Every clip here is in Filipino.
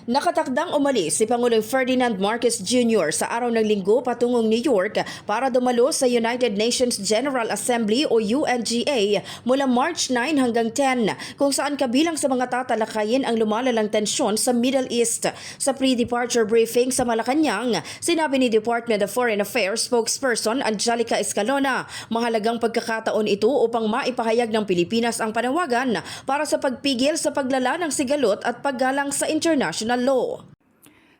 Nakatakdang umalis si Pangulong Ferdinand Marcos Jr. sa araw ng Linggo patungong New York para dumalo sa United Nations General Assembly o UNGA mula March 9 hanggang 10, kung saan kabilang sa mga tatalakayin ang lumalalang tensyon sa Middle East. Sa pre-departure briefing sa Malacanang, sinabi ni Department of Foreign Affairs spokesperson Angelica Escalona, mahalagang pagkakataon ito upang maipahayag ng Pilipinas ang panawagan para sa pagpigil sa paglala ng sigalot at paggalang sa international law.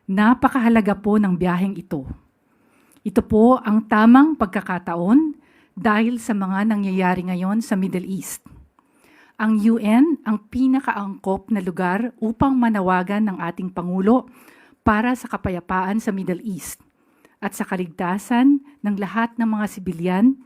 Napakahalaga po ng biyaheng ito. Ito po ang tamang pagkakataon dahil sa mga nangyayari ngayon sa Middle East. Ang UN ang pinakaangkop na lugar upang manawagan ng ating Pangulo para sa kapayapaan sa Middle East at sa kaligtasan ng lahat ng mga sibilyan,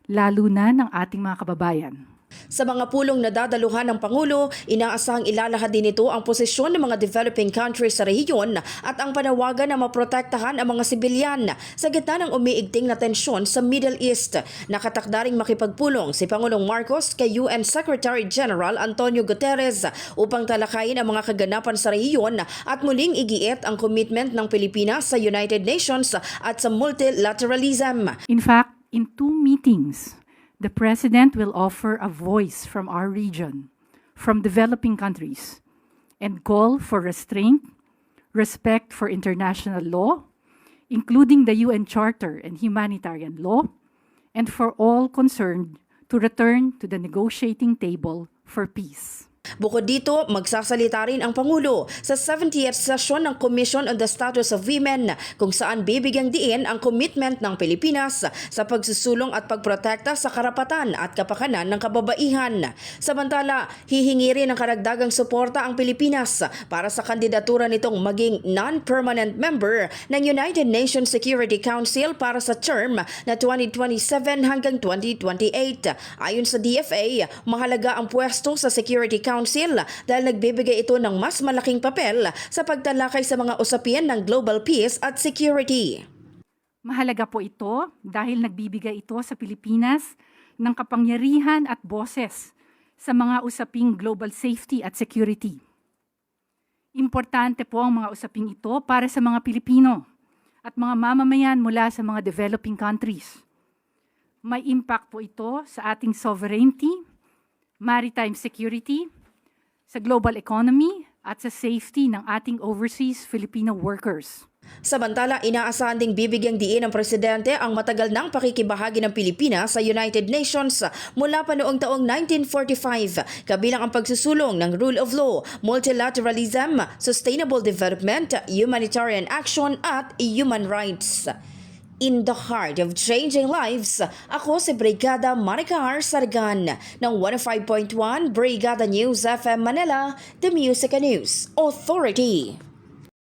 lalo na ng ating mga kababayan. Sa mga pulong na dadaluhan ng Pangulo, inaasahang ilalahad din ito ang posisyon ng mga developing countries sa rehiyon at ang panawagan na maprotektahan ang mga sibilyan sa gitna ng umiigting na tensyon sa Middle East. Nakatakda ring makipagpulong si Pangulong Marcos kay UN Secretary General Antonio Guterres upang talakayin ang mga kaganapan sa rehiyon at muling igiit ang commitment ng Pilipinas sa United Nations at sa multilateralism. In fact, in 2 meetings, the President will offer a voice from our region, from developing countries, and call for restraint, respect for international law, including the UN Charter and humanitarian law, and for all concerned to return to the negotiating table for peace. Bukod dito, magsasalita rin ang Pangulo sa 70th session ng Commission on the Status of Women, kung saan bibigyang diin ang commitment ng Pilipinas sa pagsusulong at pagprotekta sa karapatan at kapakanan ng kababaihan. Samantala, hihingi rin ng karagdagang suporta ang Pilipinas para sa kandidatura nitong maging non-permanent member ng United Nations Security Council para sa term na 2027 hanggang 2028. Ayon sa DFA, mahalaga ang pwesto sa Security Council dahil nagbibigay ito ng mas malaking papel sa pagtalakay sa mga usapin ng global peace at security. Mahalaga po ito dahil nagbibigay ito sa Pilipinas ng kapangyarihan at boses sa mga usaping global safety at security. Importante po ang mga usaping ito para sa mga Pilipino at mga mamamayan mula sa mga developing countries. May impact po ito sa ating sovereignty, maritime security, sa global economy at sa safety ng ating overseas Filipino workers. Samantala, inaasahan ding bibigyang diin ng Presidente ang matagal ng pakikibahagi ng Pilipinas sa United Nations mula pa noong taong 1945, kabilang ang pagsusulong ng rule of law, multilateralism, sustainable development, humanitarian action at human rights. In the heart of changing lives, ako si Brigada Maricar Sargan ng 105.1 Brigada News FM Manila, the Music and News Authority.